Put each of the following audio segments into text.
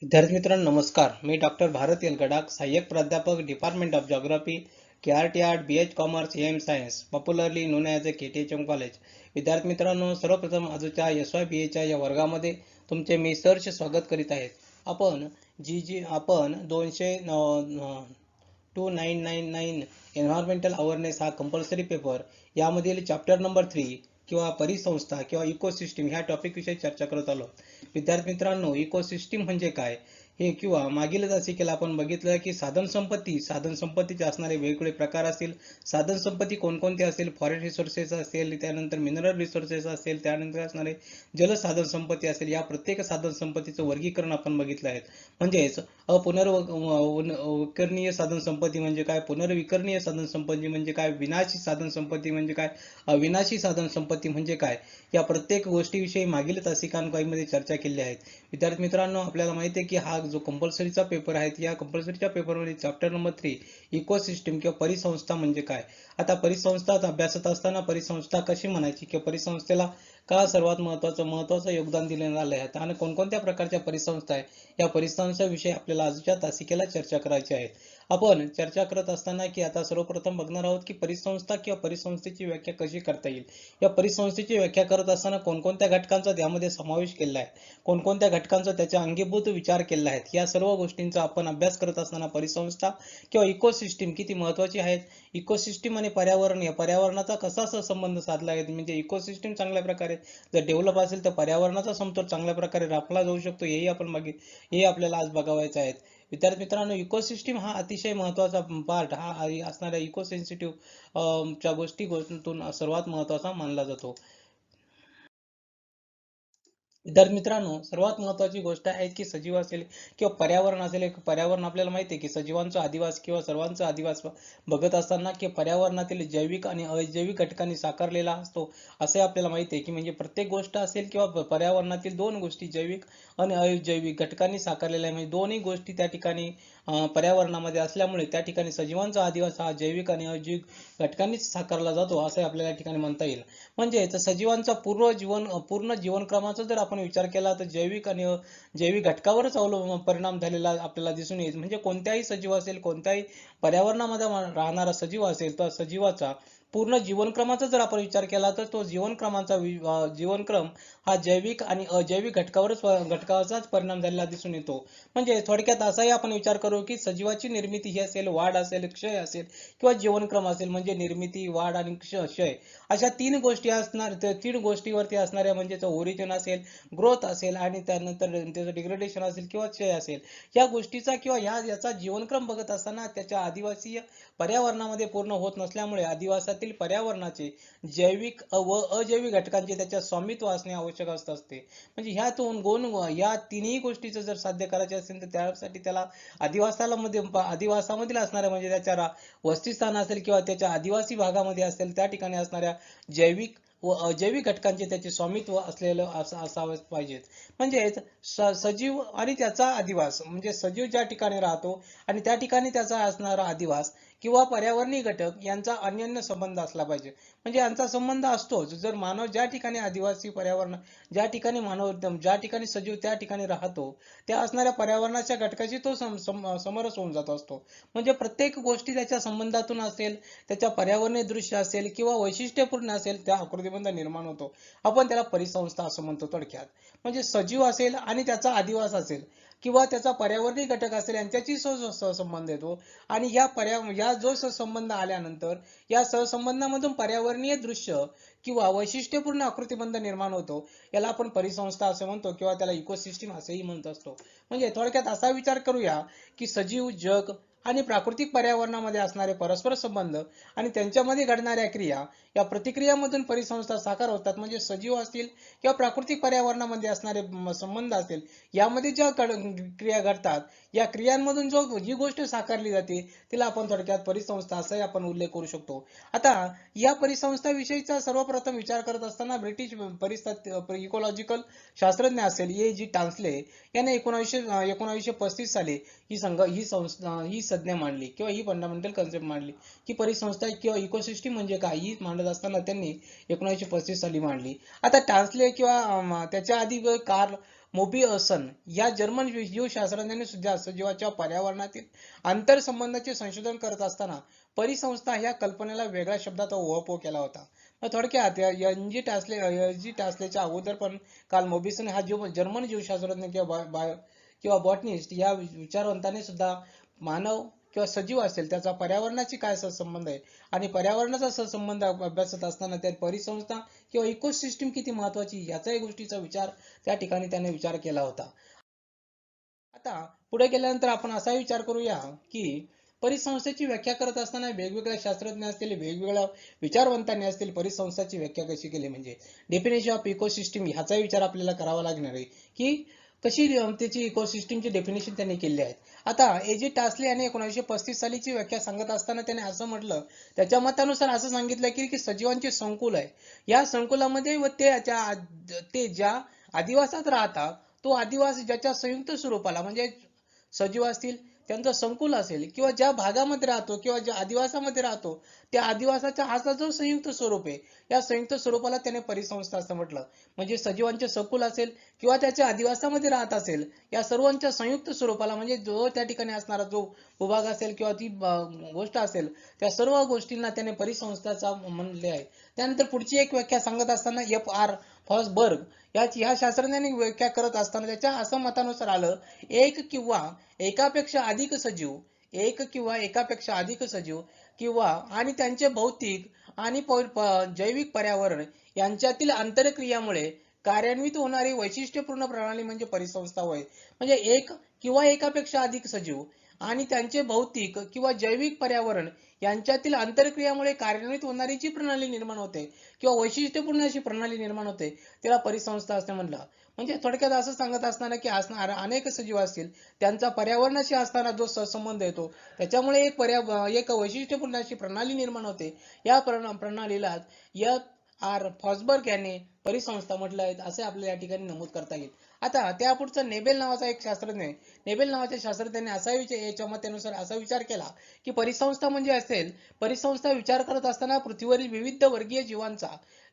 विद्यार्थी मित्रांनो नमस्कार. मी डॉक्टर भारत यलगडाख, सहाय्यक प्राध्यापक, department of geography, KRT art, BH commerce, M science, popularly known as a KTHM college. विद्यार्थी मित्रांनो, सर्वप्रथम आजच्या SYBAच्या या वर्गामध्ये तुमचे मी सहर्ष स्वागत करीत आहे. आपण आपण 2999 एन्व्हायरमेंटल अवेअरनेस हा कंपल्सरी पेपर यामधील चॅप्टर नंबर 3 किंवा परिसंस्था किंवा इकोसिस्टीम ह्या टॉपिक विषयी चर्चा करत आलो. विद्यार्थी मित्रांनो, इकोसिस्टीम म्हणजे काय हे किंवा मागील तासिकेला आपण बघितलं की साधन संपत्तीचे असणारे वेगवेगळे प्रकार असतील. साधन संपत्ती कोणकोणते असेल? फॉरेस्ट रिसोर्सेस असेल, त्यानंतर मिनरल रिसोर्सेस असेल, त्यानंतर असणारे जलसाधन संपत्ती असेल. या प्रत्येक साधन संपत्तीचं वर्गीकरण आपण बघितलं आहे. म्हणजेच अपुनर्विकरणीय साधन संपत्ती म्हणजे काय, पुनर्विकरणीय साधन संपत्ती म्हणजे काय, विनाशी साधन संपत्ती म्हणजे काय, अविनाशी साधन संपत्ती म्हणजे काय, या प्रत्येक गोष्टीविषयी मागील तासिकांमध्ये चर्चा केली आहे. विद्यार्थी मित्रांनो, आपल्याला माहिती आहे की हा जो कंपल्सरीचा पेपर आहे, या कंपल्सरीच्या पेपरमध्ये चॅप्टर नंबर 3 इकोसिस्टीम किंवा परिसंस्था म्हणजे काय. आता परिसंस्था अभ्यासत असताना परिसंस्था कशी म्हणायची किंवा परिसंस्थेला का सर्वात महत्वाचं योगदान दिले आले आहे आणि कोणकोणत्या प्रकारच्या परिसंस्था आहे, या परिसंस्थांविषयी आपल्याला आजच्या तासिकेला चर्चा करायची आहे. आपण चर्चा करत असताना की आता सर्वप्रथम बघणार आहोत की परिसंस्था किंवा परिसंस्थेची व्याख्या कशी करता येईल. या परिसंस्थेची व्याख्या करत असताना कोणकोणत्या घटकांचा त्यामध्ये समावेश केला आहे, कोणकोणत्या घटकांचा त्याच्या अंगीभूत विचार केला आहे, या सर्व गोष्टींचा आपण अभ्यास करत असताना परिसंस्था किंवा इकोसिस्टीम किती महत्वाची आहेत. इकोसिस्टीम आणि पर्यावरण, या पर्यावरणाचा कसा संबंध साधला आहे, म्हणजे इकोसिस्टीम चांगल्या प्रकारे जर डेव्हलप असेल तर पर्यावरणाचा समतोल चांगल्या प्रकारे राखला जाऊ शकतो. हे आपल्याला आज बघावायचं आहे. विद्यार्थी मित्रांनो, इकोसिस्टीम हा अतिशय महत्वाचा पार्ट हा असणाऱ्या इको सेन्सिटिव्ह च्या गोष्टीतून सर्वात महत्वाचा मानला जातो. विद्यार्थी मित्रांनो, सर्वात महत्वाची गोष्ट आहे की सजीव असेल किंवा पर्यावरण असेल. एक पर्यावरण आपल्याला माहिती आहे की सजीवांचा अधिवास किंवा सर्वांचा अधिवास बघत असताना की पर्यावरणातील जैविक आणि अजैविक घटकांनी साकारलेला असतो. असे आपल्याला माहिती आहे की म्हणजे प्रत्येक गोष्ट असेल किंवा पर्यावरणातील दोन गोष्टी जैविक आणि अजैविक घटकांनी साकारलेल्या आहे. म्हणजे दोन्ही गोष्टी त्या ठिकाणी पर्यावरणामध्ये असल्यामुळे त्या ठिकाणी सजीवांचा अधिवास हा जैविक आणि अजैविक घटकांनीच साकारला जातो असे आपल्याला या ठिकाणी म्हणता येईल. म्हणजे सजीवांचा पूर्ण जीवनक्रमाचा जर आपण विचार केला तर जैविक आणि जैविक घटकावरच परिणाम झालेला आपल्याला दिसून येईल. म्हणजे कोणत्याही सजीव असेल, कोणत्याही पर्यावरणामध्ये राहणारा सजीव असेल, तर सजीवाचा पूर्ण जीवनक्रमाचा जर आपण विचार केला तर तो जीवनक्रम हा जैविक आणि अजैविक घटकाचाच परिणाम झालेला दिसून येतो. म्हणजे थोडक्यात असाही आपण विचार करू की सजीवाची निर्मिती ही असेल, वाढ असेल, क्षय असेल किंवा जीवनक्रम असेल, म्हणजे निर्मिती, वाढ आणि क्षय अशा तीन गोष्टीवरती असणाऱ्या म्हणजे ओरिजिन असेल, ग्रोथ असेल आणि त्यानंतर त्याचं डिग्रेडेशन असेल किंवा क्षय असेल, या गोष्टीचा किंवा याचा जीवनक्रम बघत असताना त्याच्या आदिवासी पर्यावरणामध्ये पूर्ण होत नसल्यामुळे आदिवासातील पर्यावरणाचे जैविक व अजैविक घटकांचे त्याच्या स्वामित्व असणे आवश्यक असते. म्हणजे या तिन्ही गोष्टीचं जर साध्य करायचे असेल तर त्यासाठी त्याला आदिवासामधील असणाऱ्या म्हणजे त्याच्या वस्तीस्थान असेल किंवा त्याच्या आदिवासी भागामध्ये असेल त्या ठिकाणी असणाऱ्या जैविक व अजैविक घटकांचे त्याचे स्वामित्व असलेलं असावं पाहिजेत. म्हणजेच सजीव आणि त्याचा अधिवास, म्हणजे सजीव ज्या ठिकाणी राहतो आणि त्या ठिकाणी त्याचा असणारा अधिवास किंवा पर्यावरणीय घटक यांचा अन्योन्य संबंध असला पाहिजे. म्हणजे यांचा संबंध असतोच. जर मानव ज्या ठिकाणी आदिवासी पर्यावरण, ज्या ठिकाणी सजीव त्या ठिकाणी राहतो, त्या असणाऱ्या पर्यावरणाच्या घटकाशी तो समरस होऊन जात असतो. म्हणजे प्रत्येक गोष्टी त्याच्या संबंधातून असेल, त्याच्या पर्यावरणीय दृश्य असेल किंवा वैशिष्ट्यपूर्ण असेल, त्या आकृतीबंध निर्माण होतो. आपण त्याला परिसंस्था असं म्हणतो थोडक्यात. म्हणजे सजीव असेल आणि त्याचा अधिवास असेल किंवा त्याचा पर्यावरणीय घटक असेल यांच्याशी सहसंबंध येतो. आणि या जो सहसंबंध आल्यानंतर या सहसंबंधामधून पर्यावरणीय दृश्य किंवा वैशिष्ट्यपूर्ण आकृतीबंध निर्माण होतो. याला आपण परिसंस्था असे म्हणतो किंवा त्याला इकोसिस्टीम असेही म्हणत असतो. म्हणजे थोडक्यात असा विचार करूया की सजीव जग आणि प्राकृतिक पर्यावरणामध्ये असणारे परस्पर संबंध आणि त्यांच्यामध्ये घडणाऱ्या क्रिया, या प्रतिक्रियामधून परिसंस्था साकार होतात. म्हणजे सजीव असतील किंवा प्राकृतिक पर्यावरणामध्ये असणारे संबंध असतील, यामध्ये ज्या क्रिया घडतात, या क्रियांमधून जी गोष्ट साकारली जाते तिला आपण थोडक्यात परिसंस्था असाही आपण उल्लेख करू शकतो. आता या परिसंस्थाविषयीचा सर्वप्रथम विचार करत असताना ब्रिटिश इकॉलॉजिकल शास्त्रज्ञ असेल जी टान्सले याने 1935 साली ही संज्ञा मांडली किंवा ही फंडामेंटल कन्सेप्ट मांडली की परिसंस्था किंवा इकोसिस्टीम म्हणजे काय, ही मांडत असताना त्यांनी 1935 साली मांडली. आता टान्सले किंवा त्याच्या आधी कार्ल मोबिअसन या जर्मन जीवशास्त्रज्ञांनी सुद्धा सजीवाच्या पर्यावरणातील आंतरसंबंधाचे संशोधन करत असताना परिसंस्था ह्या कल्पनेला वेगळ्या शब्दात उहापोह केला होता. थोडक्यात एन जी टासलेच्या अगोदर पण कार्ल मोबिसन हा जर्मन जीवशास्त्रज्ञ किंवा बॉटनिस्ट या विचारवंताने सुद्धा मानव किंवा सजीव असेल त्याचा पर्यावरणाची काय संबंध आहे आणि पर्यावरणाचा सहसंबंध अभ्यासत असताना त्या परिसंस्था किंवा इकोसिस्टीम किती महत्वाची याचाही गोष्टीचा विचार त्या ठिकाणी त्याने विचार केला होता. आता पुढे गेल्यानंतर आपण असा विचार करूया की परिसंस्थेची व्याख्या करत असताना वेगवेगळ्या शास्त्रज्ञ असतील, वेगवेगळ्या विचारवंतांनी असतील परिसंस्थेची व्याख्या कशी केली, म्हणजे डेफिनेशन ऑफ इकोसिस्टीम ह्याचा विचार आपल्याला करावा लागणार आहे की कशी त्याची इकोसिस्टीमची डेफिनेशन त्यांनी केली आहे. आता ए.जी. टासले यांनी 1935 सालीची व्याख्या सांगत असताना त्याने असं म्हटलं, त्याच्या मतानुसार असं सांगितलं की सजीवांचे संकुल आहे. या संकुलामध्ये व ते ज्या अधिवासात राहतात तो आदिवासी ज्याच्या संयुक्त स्वरूपाला म्हणजे सजीव असतील त्यांचं संकुल असेल किंवा ज्या भागामध्ये राहतो किंवा ज्या आदिवासामध्ये राहतो त्या आदिवासाच्या हाचा जो संयुक्त स्वरूप आहे या संयुक्त स्वरूपाला त्याने परिसंस्था असं म्हटलं. म्हणजे सजीवांचे संकुल असेल किंवा त्याच्या आदिवासामध्ये राहत असेल या सर्वांच्या संयुक्त स्वरूपाला म्हणजे जो त्या ठिकाणी असणारा जो भूभाग असेल किंवा ती गोष्ट असेल त्या सर्व गोष्टींना त्याने परिसंस्थाचा म्हणले आहे. त्यानंतर पुढची एक व्याख्या सांगत असताना F.R. फॉसबर्ग या शास्त्रज्ञांनी व्याख्या करत असताना त्याच्या असं मतानुसार आलं एक किंवा एकापेक्षा अधिक सजीव किंवा आणि त्यांचे भौतिक आणि जैविक पर्यावरण यांच्यातील आंतरक्रियामुळे कार्यान्वित होणारी वैशिष्ट्यपूर्ण प्रणाली म्हणजे परिसंस्था होय. म्हणजे एक किंवा एकापेक्षा अधिक सजीव आणि त्यांचे भौतिक किंवा जैविक पर्यावरण यांच्यातील आंतरक्रियामुळे कार्यान्वित होणारी जी प्रणाली निर्माण होते किंवा वैशिष्ट्यपूर्ण अशी प्रणाली निर्माण होते त्याला परिसंस्था असे म्हणलं. म्हणजे थोडक्यात असं सांगत असताना की अनेक सजीव असतील त्यांचा पर्यावरणाशी असताना जो सहसंबंध येतो त्याच्यामुळे एक वैशिष्ट्यपूर्ण अशी प्रणाली निर्माण होते. या प्रणालीला F.R. फॉसबर्ग यांनी परिसंस्था म्हटलं आहे असे आपल्याला या ठिकाणी नमूद करता येईल. आता त्यापुढचा नेबेल नावाचा एक शास्त्रज्ञ आहे. नेबेल नावाच्या शास्त्रज्ञाने याच्या मतानुसार असा विचार केला की परिसंस्था म्हणजे असेल परिसंस्था विचार करत असताना पृथ्वीवरील विविध वर्गीय जीवांचा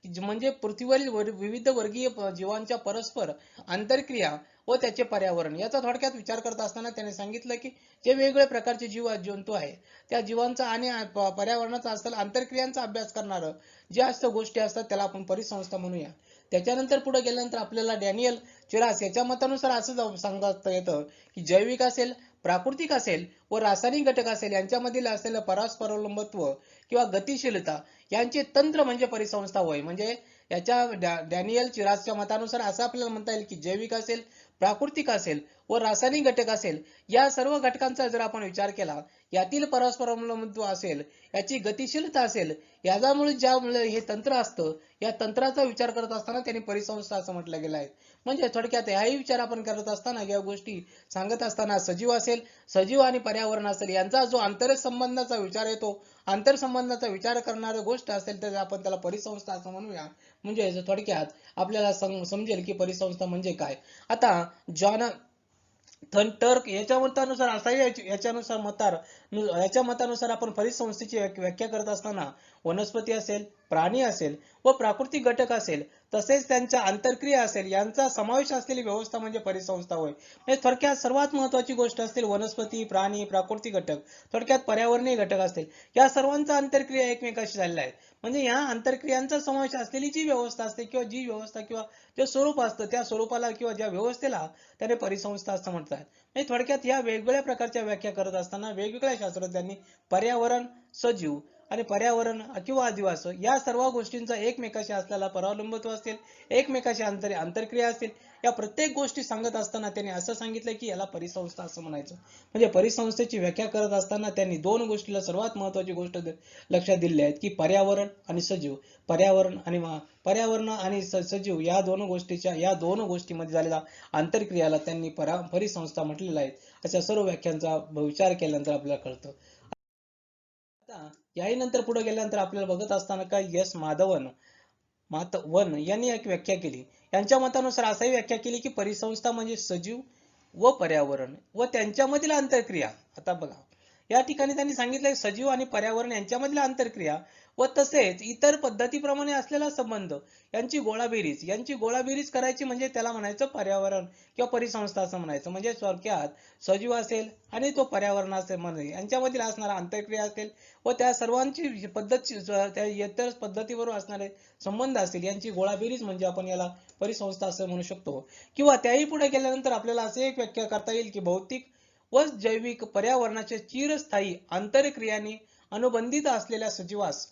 म्हणजे पृथ्वीवरील विविध वर्गीय जीवांच्या परस्पर आंतरक्रिया व त्याचे पर्यावरण याचा थोडक्यात विचार करत असताना त्याने सांगितलं की जे वेगवेगळ्या प्रकारचे जंतू आहेत त्या जीवांचा आणि पर्यावरणाचा असलेला आंतरक्रियांचा अभ्यास करणारं ज्या गोष्टी असतात त्याला आपण परिसंस्था म्हणूया. त्याच्यानंतर पुढे गेल्यानंतर आपल्याला डॅनियल चिरास याच्या मतानुसार असं सांगता येतं की जैविक असेल, प्राकृतिक असेल व रासायनिक घटक असेल यांच्यामधील असलेलं परस्परावलंबत्व किंवा गतिशीलता यांचे तंत्र म्हणजे परिसंस्था होय. म्हणजे याच्या डॅनियल चिरासच्या मतानुसार असं आपल्याला म्हणता येईल की जैविक असेल, प्राकृतिक असेल व रासायनिक घटक असेल या सर्व घटकांचा जर आपण विचार केला यातील परस्परावलंबत्व असेल, याची गतिशीलता असेल, याच्यामुळे ज्यामुळे हे तंत्र असतं या तंत्राचा विचार करत असताना त्यांनी परिसंस्था असं म्हटलं गेलं आहे. म्हणजे थोडक्यात हाही विचार आपण करत असताना या गोष्टी सांगत असताना सजीव आणि पर्यावरण असेल यांचा जो आंतरसंबंधाचा विचार येतो आंतरसंबंधाचा विचार करणारी गोष्ट असेल तर आपण त्याला परिसंस्था असं म्हणूया. म्हणजे थोडक्यात आपल्याला समजेल की परिसंस्था म्हणजे काय. आता जॉन टर्क याच्या मतानुसार आपण परिसंस्थेची व्याख्या करत असताना वनस्पती असेल, प्राणी असेल व प्राकृतिक घटक असेल तसेच त्यांच्या आंतरक्रिया असेल यांचा समावेश असलेली व्यवस्था म्हणजे परिसंस्था होय. म्हणजे थोडक्यात सर्वात महत्वाची गोष्ट असतील वनस्पती, प्राणी, प्राकृतिक घटक थोडक्यात पर्यावरणीय घटक असतील या सर्वांचा आंतरक्रिया एकमेकाशी झालेल्या आहेत. म्हणजे या आंतरक्रियांचा समावेश असलेली जी व्यवस्था असते किंवा जे स्वरूप असतं त्या स्वरूपाला किंवा ज्या व्यवस्थेला त्याने परिसंस्था असं म्हणतात. म्हणजे थोडक्यात या वेगवेगळ्या प्रकारच्या व्याख्या करत असताना वेगवेगळ्या शास्त्रज्ञांनी पर्यावरण, सजीव आणि पर्यावरण किंवा आदिवास या सर्व गोष्टींचा एकमेकाशी असलेला परावलंबत्व असेल, एकमेकाशी आंतरक्रिया असतील या प्रत्येक गोष्टी सांगत असताना त्यांनी असं सांगितलं की याला परिसंस्था असं म्हणायचं. म्हणजे परिसंस्थेची व्याख्या करत असताना त्यांनी दोन गोष्टीला सर्वात महत्वाची गोष्ट लक्षात दिली आहे की पर्यावरण आणि सजीव, पर्यावरण आणि सजीव या दोन गोष्टींमध्ये झालेला आंतरक्रियाला त्यांनी परिसंस्था म्हटलेला आहे. अशा सर्व व्याख्यांचा विचार केल्यानंतर आपल्याला कळतं. आता याही नंतर पुढे गेल्यानंतर आपल्याला बघत असताना काय माधवन यांनी एक व्याख्या केली. यांच्या मतानुसार असाही व्याख्या केली की परिसंस्था म्हणजे सजीव व पर्यावरण व त्यांच्यामधील आंतरक्रिया. आता बघा या ठिकाणी त्यांनी सांगितलंय सजीव आणि पर्यावरण यांच्यामधील आंतरक्रिया व तसेच इतर पद्धतीप्रमाणे असलेला संबंध यांची गोळाबेरीज करायची म्हणजे त्याला म्हणायचं पर्यावरण किंवा परिसंस्था असं म्हणायचं. म्हणजे थोडक्यात सजीव असेल आणि तो पर्यावरण असेल म्हणजे यांच्यामधील असणारा आंतरक्रिया असेल व त्या सर्वांची पद्धत त्या इतर पद्धतीबरोबर असणारे संबंध असतील यांची गोळाबेरीज म्हणजे आपण याला परिसंस्था असं म्हणू शकतो. किंवा त्याही पुढे गेल्यानंतर आपल्याला असे एक व्याख्या करता येईल की भौतिक व जैविक पर्यावरणाच्या चिरस्थायी आंतरक्रियांनी अनुबंधित असलेल्या सजीवास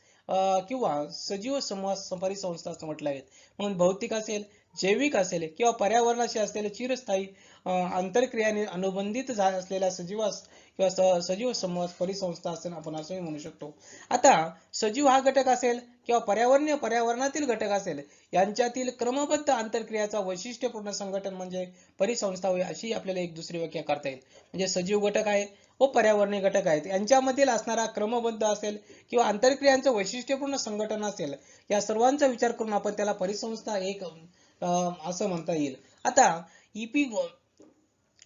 किंवा सजीव समूह परिसंस्था असं म्हटलं आहे. म्हणून भौतिक असेल, जैविक असेल किंवा पर्यावरणाशी असलेले चिरस्थायी आंतरक्रियांनी अनुबंधित असलेल्या सजीवास किंवा सजीव समूह परिसंस्था असेल आपण असंही म्हणू शकतो. आता सजीव हा घटक असेल किंवा पर्यावरणातील घटक असेल यांच्यातील क्रमबद्ध आंतरक्रियाचा वैशिष्ट्यपूर्ण संघटन म्हणजे परिसंस्था होय अशी आपल्याला एक दुसरी व्याख्या करता येईल. म्हणजे सजीव घटक आहे व पर्यावरणीय घटक आहेत यांच्यामधील असणारा क्रमबद्ध असेल किंवा आंतरक्रियांचं वैशिष्ट्यपूर्ण संघटन असेल या सर्वांचा विचार करून आपण त्याला परिसंस्था एक असं म्हणता येईल. आता ईपी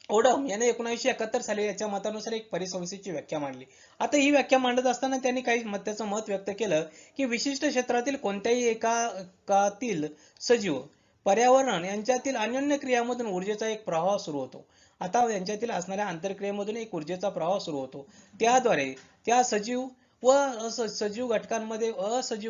ओडम याने 1971 साली याच्या मतानुसार एक परिसंस्थेची व्याख्या मांडली. आता ही व्याख्या मांडत असताना त्यांनी काही त्याचं मत व्यक्त केलं की विशिष्ट क्षेत्रातील कोणत्याही एकातील सजीव पर्यावरण यांच्यातील अन्योन्य क्रियामधून ऊर्जेचा एक प्रवाह सुरू होतो. आता यांच्यातील असणाऱ्या आंतरक्रियेमधून एक ऊर्जेचा प्रवाह सुरू होतो. त्याद्वारे त्या सजीव व असजीव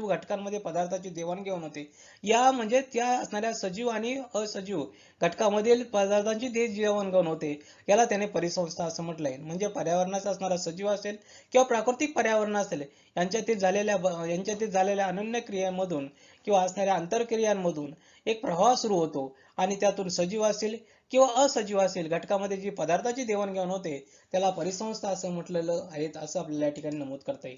घटकांमध्ये पदार्थाची देवाणघेवाण होते. या म्हणजे त्या असणाऱ्या सजीव आणि असजीव घटकामधील पदार्थांची देवाणघेवाण होते. याला त्याने परिसंस्था असं म्हटलंय. म्हणजे पर्यावरणाचा असणारा सजीव असेल किंवा प्राकृतिक पर्यावरण असेल यांच्यातील झालेल्या अनन्य क्रियांमधून किंवा असणाऱ्या आंतरक्रियांमधून एक प्रवाह सुरू होतो आणि त्यातून सजीव असेल किंवा असजीव असेल घटकामध्ये जी पदार्थाची देवाणघेवाण होते त्याला परिसंस्था असं म्हटलेलं आहे असं आपल्याला या ठिकाणी नमूद करता येईल.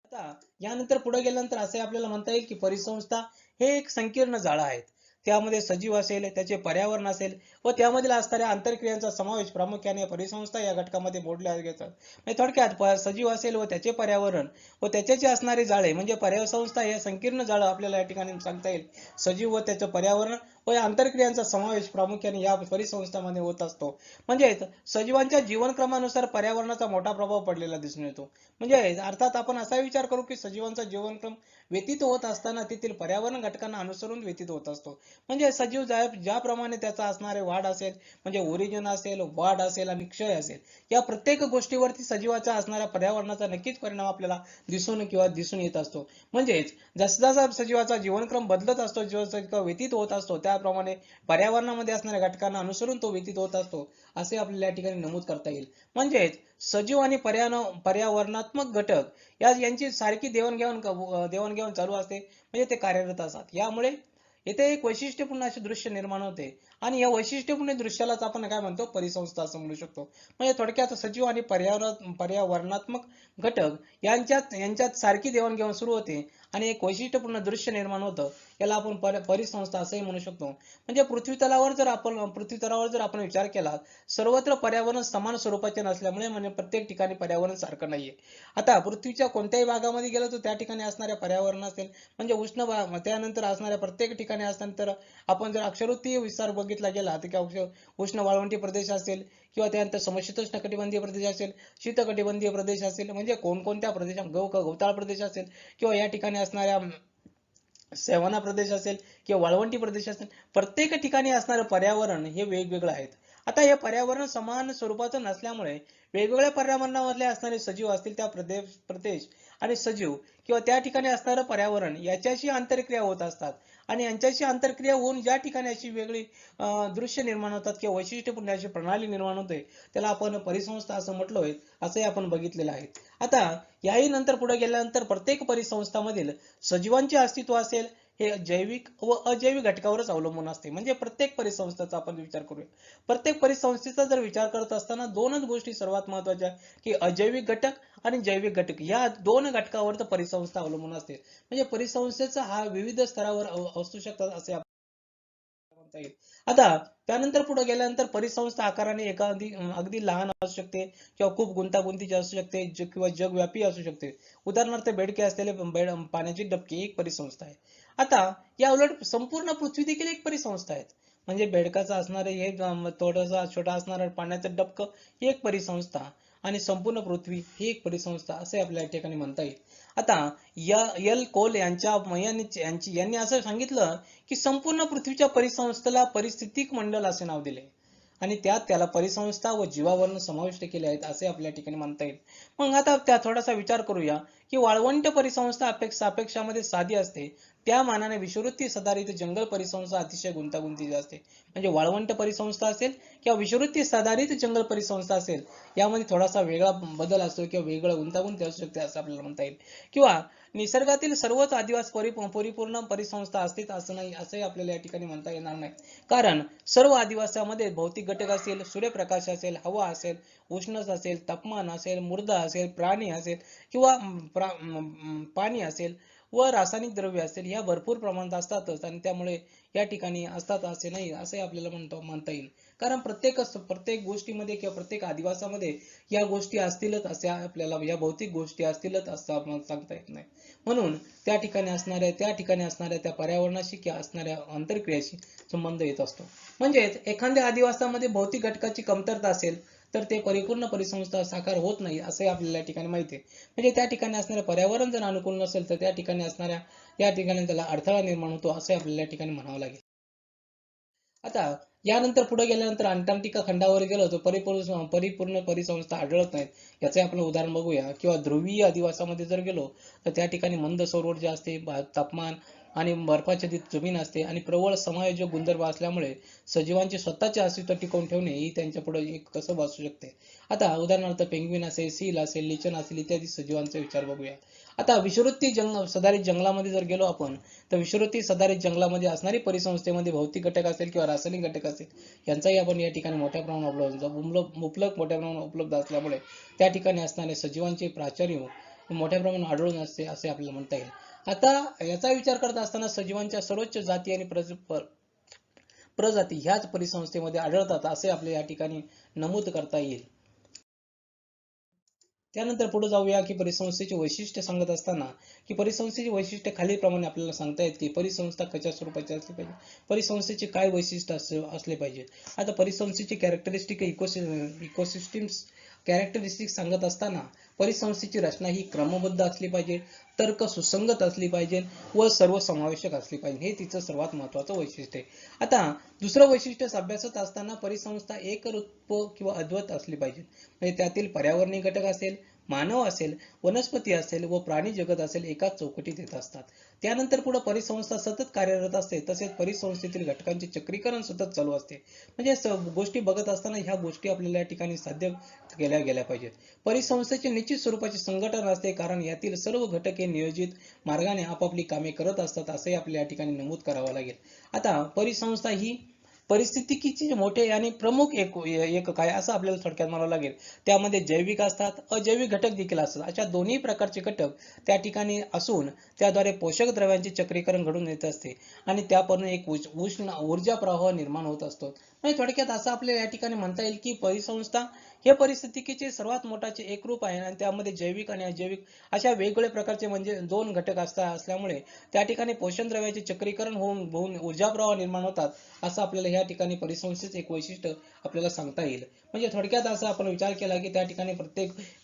आता यानंतर पुढे गेल्यानंतर असे आपल्याला म्हणता येईल की परिसंस्था हे एक संकीर्ण जाळं आहे. त्यामध्ये सजीव असेल, त्याचे पर्यावरण असेल व त्यामधील असणाऱ्या आंतरक्रियांचा समावेश प्रामुख्याने परिसंस्था या घटकामध्ये मोडल्या जातात. म्हणजे थोडक्यात सजीव असेल व त्याचे पर्यावरण व त्याचे असणारे जाळे म्हणजे परिसंस्था हे संकीर्ण जाळं आपल्याला या ठिकाणी सांगता येईल. सजीव व त्याचं पर्यावरण व या आंतरक्रियांचा समावेश प्रामुख्याने या परिसंस्थांमध्ये होत असतो. म्हणजेच सजीवांच्या जीवनक्रमानुसार पर्यावरणाचा मोठा प्रभाव पडलेला दिसून येतो. म्हणजे अर्थात आपण असा विचार करू की सजीवांचा जीवनक्रम व्यतीत होत असताना तेथील पर्यावरण घटकांना अनुसरून व्यतीत होत असतो. म्हणजे सजीव ज्याप्रमाणे त्याचा असणारे वाढ असेल म्हणजे ओरिजिन असेल, वाढ असेल आणि क्षय असेल या प्रत्येक गोष्टीवरती सजीवाचा असणाऱ्या पर्यावरणाचा नक्कीच परिणाम आपल्याला दिसून येत असतो. म्हणजेच जसजसा सजीवाचा जीवनक्रम बदलत असतो, जो व्यतीत होत असतो त्याप्रमाणे पर्यावरणामध्ये असणाऱ्या घटकांना अनुसरून तो व्यतीत होत असतो असे आपल्याला या ठिकाणी नमूद करता येईल. म्हणजेच सजीव आणि पर्यावरणात्मक घटक यांची सारखी देवाणघेवाण चालू असते म्हणजे ते कार्यरत असतात. यामुळे येथे एक वैशिष्ट्यपूर्ण असे दृश्य निर्माण होते आणि या वैशिष्ट्यपूर्ण दृश्यालाच आपण काय म्हणतो परिसंस्था असं म्हणू शकतो. म्हणजे थोडक्यात सजीव आणि पर्यावरणात्मक घटक यांच्यात सारखी देवाणघेवाण सुरू होते आणि एक वैशिष्ट्यपूर्ण दृश्य निर्माण होतं. याला आपण परिसंस्था असंही म्हणू शकतो. म्हणजे पृथ्वीतलावर जर आपण विचार केला सर्वत्र पर्यावरण समान स्वरूपाचे नसल्यामुळे म्हणजे प्रत्येक ठिकाणी पर्यावरण सारखं नाहीये. आता पृथ्वीच्या कोणत्याही भागामध्ये गेलो तर त्या ठिकाणी असणाऱ्या पर्यावरण असेल म्हणजे उष्ण भाग त्यानंतर असणाऱ्या प्रत्येक ठिकाणी असल्यानंतर आपण जर अक्षरोत्तीय विस्तार बघितला गेला तर उष्ण वाळवंटी प्रदेश असेल किंवा त्यानंतर समशीतोष्ण कटिबंधीय प्रदेश असेल, शीतकटिबंधीय प्रदेश असेल म्हणजे कोणकोणत्या प्रदेशात गवताळ प्रदेश असेल किंवा या ठिकाणी असणाऱ्या सॅव्हाना प्रदेश असेल किंवा वाळवंटी प्रदेश असेल प्रत्येक ठिकाणी असणारं पर्यावरण हे वेगवेगळं आहे. आता हे पर्यावरण समान स्वरूपाचं नसल्यामुळे वेगवेगळ्या पर्यावरणामधले असणारे सजीव असतील त्या प्रदेश आणि सजीव किंवा त्या ठिकाणी असणारं पर्यावरण याच्याशी आंतरक्रिया होत असतात आणि यांच्याशी आंतरक्रिया होऊन ज्या ठिकाणी अशी वेगळी दृश्य निर्माण होतात किंवा वैशिष्ट्यपूर्ण अशी प्रणाली निर्माण होते त्याला आपण परिसंस्था असं म्हटलोय असंही आपण बघितलेलं आहे. आता याही नंतर पुढे गेल्यानंतर प्रत्येक परिसंस्थामधील सजीवांचे अस्तित्व असेल हे जैविक व अजैविक घटकावरच अवलंबून असते. म्हणजे प्रत्येक परिसंस्थेचा आपण विचार करूया. प्रत्येक परिसंस्थेचा जर विचार करत असताना दोनच गोष्टी सर्वात महत्त्वाच्या की अजैविक घटक आणि जैविक घटक या दोन घटकावर तर परिसंस्था अवलंबून असते. म्हणजे परिसंस्थेचा हा विविध स्तरावर असू शकतात असे म्हणता येईल. आता त्यानंतर पुढे गेल्यानंतर परिसंस्था आकाराने अगदी लहान असू शकते किंवा खूप गुंतागुंतीची असू शकते किंवा जगव्यापी असू शकते. उदाहरणार्थ बेडके असलेले पाण्याची डबकी एक परिसंस्था आहे. आता या उलट संपूर्ण पृथ्वी देखील एक परिसंस्था आहे. म्हणजे बेडकाचं असणारे हे थोडंसं छोटा असणारं पाण्याचं डबकं ही एक परिसंस्था आणि संपूर्ण पृथ्वी ही एक परिसंस्था असे आपल्या या ठिकाणी म्हणता येईल. आता एल कोल यांनी असं सांगितलं की संपूर्ण पृथ्वीच्या परिसंस्थेला परिस्थितिक मंडल असे नाव दिले आणि त्यात त्याला परिसंस्था व जीवावरण समाविष्ट केले आहेत असे आपल्या ठिकाणी म्हणता येईल. मग आता त्या थोडासा विचार करूया की वाळवंट परिसंस्था सापेक्षामध्ये साधी असते, त्या मानाने विषुववृत्तीय सदाहरित जंगल परिसंस्था अतिशय गुंतागुंतीची असते. म्हणजे वाळवंट परिसंस्था असेल किंवा विषुववृत्तीय सदाहरित जंगल परिसंस्था असेल, यामध्ये थोडासा वेगळा बदल असतो किंवा वेगळं गुंतागुंत असू शकते असं आपल्याला म्हणता येईल. किंवा निसर्गातील सर्वच आदिवास परिपूर्ण परिसंस्था असतील असं नाही, असंही आपल्याला या ठिकाणी म्हणता येणार नाही. कारण सर्व आदिवासामध्ये भौतिक घटक असेल, सूर्यप्रकाश असेल, हवा असेल, उष्णता असेल, तापमान असेल, मृदा असेल, प्राणी असेल किंवा पाणी असेल व रासायनिक द्रव्य असेल, या भरपूर प्रमाणात असतातच आणि त्यामुळे या ठिकाणी असतात असे नाही असे आपल्याला म्हणता येईल. कारण प्रत्येक गोष्टीमध्ये किंवा प्रत्येक आदिवासामध्ये या गोष्टी असतीलच असे आपल्याला, या भौतिक गोष्टी असतीलच असं आपण सांगता येत नाही. म्हणून त्या ठिकाणी असणाऱ्या त्या पर्यावरणाशी किंवा असणाऱ्या आंतरक्रियाशी संबंध येत असतो. म्हणजेच एखाद्या आदिवासामध्ये भौतिक घटकाची कमतरता असेल तर ते परिपूर्ण परिसंस्था साकार होत नाही असे आपल्याला या ठिकाणी माहिती आहे. म्हणजे त्या ठिकाणी असणारे पर्यावरण जर अनुकूल नसेल तर त्या ठिकाणी त्याला अडथळा निर्माण होतो असे आपल्याला या ठिकाणी म्हणावं लागेल. आता यानंतर पुढे गेल्यानंतर अंटार्क्टिका खंडावर गेलो तर परिपूर्ण परिसंस्था आढळत नाहीत. याचे आपण उदाहरण बघूया. किंवा ध्रुवीय अधिवासामध्ये जर गेलो तर त्या ठिकाणी मंद सौर ऊर्जा असते, तापमान आणि बर्फाच्छादित जमीन असते आणि प्रबळ समायोजक गुणधर्म असल्यामुळे सजीवांचे स्वतःचे अस्तित्व टिकवून ठेवणे ही त्यांच्या पुढे एक कसब असू शकते. आता उदाहरणार्थ पेंग्विन असेल, सील असेल, लिचन असेल इत्यादी सजीवांचा विचार बघूया. आता विषुववृत्तीय सदाहरित जंगलामध्ये जर गेलो आपण तर विषुववृत्तीय सदाहरित जंगलामध्ये असणारी परिसंस्थेमध्ये भौतिक घटक असेल किंवा रासायनिक घटक असेल यांचाही आपण या ठिकाणी मोठ्या प्रमाणात मोठ्या प्रमाणात उपलब्ध असल्यामुळे त्या ठिकाणी असणारे सजीवांचे प्राचार्य मोठ्या प्रमाणात आढळून असते असे आपल्याला म्हणता येईल. आता याचा विचार करत असताना सजीवांच्या सर्वोच्च जाती आणि प्रजाती ह्याच परिसंस्थेमध्ये आढळतात असे आपल्या या ठिकाणी नमूद करता येईल. त्यानंतर पुढे जाऊया की परिसंस्थेची वैशिष्ट्य सांगत असताना की परिसंस्थेची वैशिष्ट्य खालीलप्रमाणे आपल्याला सांगता येत की परिसंस्था कशा स्वरूपाची असली पाहिजे, परिसंस्थेचे काय वैशिष्ट्य असले पाहिजे. आता परिसंस्थेची इकोसिस्टीम्स कॅरेक्टरिस्टिक्स सांगत असताना परिसंस्थेची रचना ही क्रमबद्ध असली पाहिजे, तर्क सुसंगत असली पाहिजे व सर्वसमावेशक असली पाहिजे. हे तिचं सर्वात महत्वाचं वैशिष्ट्य आहे. आता दुसरं वैशिष्ट्य अभ्यासत असताना परिसंस्था एकरूप किंवा अद्वैत असली पाहिजे. म्हणजे त्यातील पर्यावरणीय घटक असेल, मानव असेल, वनस्पती असेल व प्राणी जगत असेल एकाच चौकटीत येत असतात. त्यानंतर पुढे परिसंस्था सतत कार्यरत असते, तसेच परिसंस्थेतील घटकांचे चक्रीकरण सतत चालू असते. म्हणजे गोष्टी बघत असताना ह्या गोष्टी आपल्याला या ठिकाणी साध्य केल्या गेल्या पाहिजेत. परिसंस्थेचे निश्चित स्वरूपाचे संघटन असते, कारण यातील सर्व घटक हे नियोजित मार्गाने आपापली कामे करत असतात असे आपल्या या ठिकाणी नमूद करावं लागेल. आता परिसंस्था ही परिस्थितिकीचे मोठे आणि प्रमुख एकक आहे असं आपल्याला थोडक्यात म्हणावं लागेल. त्यामध्ये जैविक असतात, अजैविक घटक देखील असतात. अशा दोन्ही प्रकारचे घटक त्या ठिकाणी असून त्याद्वारे पोषक द्रव्यांचे चक्रीकरण घडून येत असते आणि त्यापासून एक उष्ण ऊर्जा प्रवाह निर्माण होत असतो. म्हणजे थोडक्यात असं आपल्याला या ठिकाणी म्हणता येईल की परिसंस्था हे परिस्थितिकीचे सर्वात मोठाचे एक रूप आहे आणि त्यामध्ये जैविक आणि अजैविक अशा वेगवेगळ्या प्रकारचे म्हणजे दोन घटक असल्यामुळे त्या ठिकाणी पोषण द्रव्याचे चक्रीकरण होऊन ऊर्जा प्रवाह निर्माण होतात असं आपल्याला या ठिकाणी परिसंस्थेचे एक वैशिष्ट्य आपल्याला सांगता येईल. म्हणजे थोडक्यात असा आपण विचार केला की त्या ठिकाणी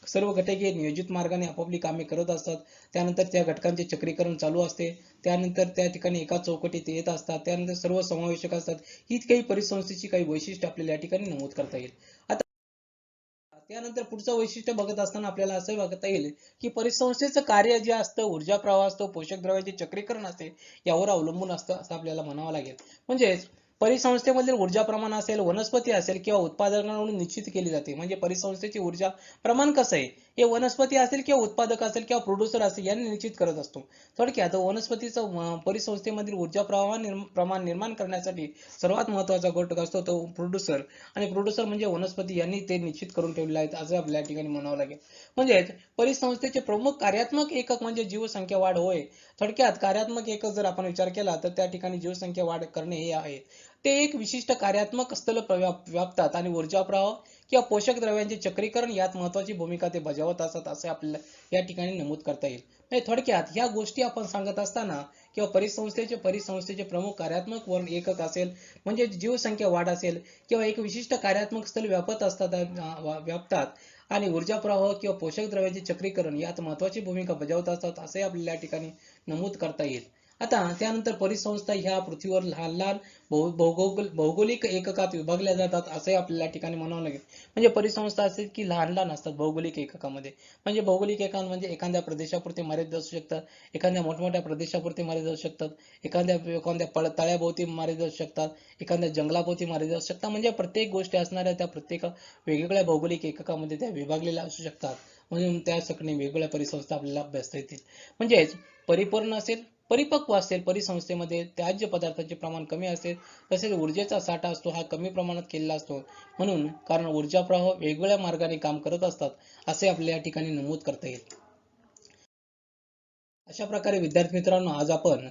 सर्व घटक हे नियोजित मार्गाने आपापली कामे करत असतात. त्यानंतर त्या घटकांचे चक्रीकरण चालू असते. त्यानंतर त्या ठिकाणी एका चौकटीत येत असतात. त्यानंतर सर्व समावेशक असतात. ही काही परिसंस्थेची काही वैशिष्ट्य आपल्याला या ठिकाणी नमूद करता येईल. त्यानंतर पुढचं वैशिष्ट्य बघत असताना आपल्याला असं बघता येईल की परिसंस्थेचं कार्य जे असतं, ऊर्जा प्रवाह असतो, पोषक द्रव्याचे चक्रीकरण असते, यावर अवलंबून असतं असं आपल्याला म्हणावं लागेल. म्हणजेच परिसंस्थेमधील ऊर्जा प्रमाण असेल, वनस्पती असेल किंवा उत्पादकांकडून निश्चित केली जाते. म्हणजे परिसंस्थेची ऊर्जा प्रमाण कसं आहे हे वनस्पती असेल किंवा उत्पादक असेल किंवा प्रोड्युसर असेल यांनी निश्चित करत असतो. थोडक्यात वनस्पतीचं परिसंस्थेमधील ऊर्जा प्रमाण निर्माण करण्यासाठी सर्वात महत्वाचा घटक असतो तो प्रोड्युसर, आणि प्रोड्युसर म्हणजे वनस्पती यांनी ते निश्चित करून ठेवले आहेत असं आपल्या ठिकाणी म्हणावं लागेल. म्हणजेच परिसंस्थेचे प्रमुख कार्यात्मक एकक म्हणजे जीवसंख्या वाढ होय. थोडक्यात कार्यात्मक एकक जर आपण विचार केला तर त्या ठिकाणी जीवसंख्या वाढ करणे हे आहे. ते एक विशिष्ट कार्यात्मक स्थल व्यापतात आणि ऊर्जा प्रवाह किंवा पोषक द्रव्यांचे चक्रीकरण यात महत्वाची भूमिका ते बजावत असतात असे आपल्याला या ठिकाणी नमूद करता येईल. म्हणजे थोडक्यात ह्या गोष्टी आपण सांगत असताना किंवा परिसंस्थेचे प्रमुख कार्यात्मक एकक असेल म्हणजे जीवसंख्या वाढ असेल किंवा एक विशिष्ट कार्यात्मक स्थल व्यापतात आणि ऊर्जा प्रवाह किंवा पोषक द्रव्यांचे चक्रीकरण यात महत्त्वाची भूमिका बजावत असतात असे आपल्याला या ठिकाणी नमूद करता येईल. आता त्यानंतर परिसंस्था ह्या पृथ्वीवर लहान लहान भौगोलिक एककात विभागल्या जातात असे आपल्याला या ठिकाणी म्हणावं लागेल. म्हणजे परिसंस्था असेल की लहान लहान असतात भौगोलिक एककामध्ये. म्हणजे भौगोलिक एकक म्हणजे एखाद्या प्रदेशापुरते मर्यादित असू शकतात, एखाद्या मोठमोठ्या प्रदेशापुरते मर्यादित असू शकतात, एखाद्या एखाद्या तळ्याभोवती मर्यादित असू शकतात, एखाद्या जंगलाभोवती मर्यादित असू शकतात. म्हणजे प्रत्येक गोष्टी असणाऱ्या त्या प्रत्येक वेगवेगळ्या भौगोलिक एककामध्ये त्या विभागलेल्या असू शकतात. म्हणून त्या ठिकाणी वेगवेगळ्या परिसंस्था आपल्याला अभ्यासता येतील. म्हणजेच परिपूर्ण असेल, परिपक्व असेल परिसंस्थेमध्ये त्याज्य पदार्थाचे प्रमाण कमी असेल, तसेच ऊर्जेचा साठा असतो हा कमी प्रमाणात केलेला असतो. म्हणून कारण ऊर्जा प्रवाह वेगवेगळ्या मार्गाने काम करत असतात असे आपल्या या ठिकाणी नमूद करता येईल. अशा प्रकारे विद्यार्थी मित्रांनो, आज आपण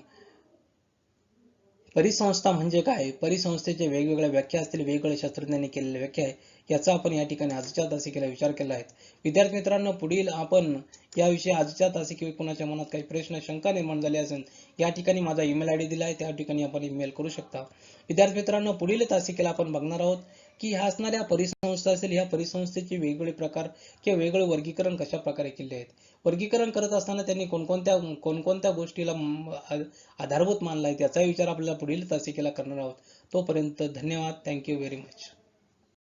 परिसंस्था म्हणजे काय, परिसंस्थेचे वेगवेगळ्या व्याख्या असतील, वेगवेगळ्या शास्त्रज्ञांनी केलेल्या व्याख्या आहे याचा आपण या ठिकाणी आजच्या तासिकेला विचार केला आहे. विद्यार्थी मित्रांनो, पुढील आपण याविषयी आजच्या तासिकेत कोणाच्या मनात काही प्रश्न शंका निर्माण झाली असेल, या ठिकाणी माझा ईमेल आयडी दिला आहे, त्या ठिकाणी आपण ईमेल करू शकता. विद्यार्थी मित्रांनो, पुढील तासिकेला आपण बघणार आहोत की ह्या असणाऱ्या परिसंस्था असेल, ह्या परिसंस्थेचे वेगवेगळे प्रकार किंवा वेगवेगळे वर्गीकरण कशा प्रकारे केले आहेत. वर्गीकरण करत असताना त्यांनी कोणकोणत्या गोष्टीला आधारभूत मानला आहे त्याचा विचार आपल्याला पुढील तासिकेला करणार आहोत. तोपर्यंत धन्यवाद. Thank you very much.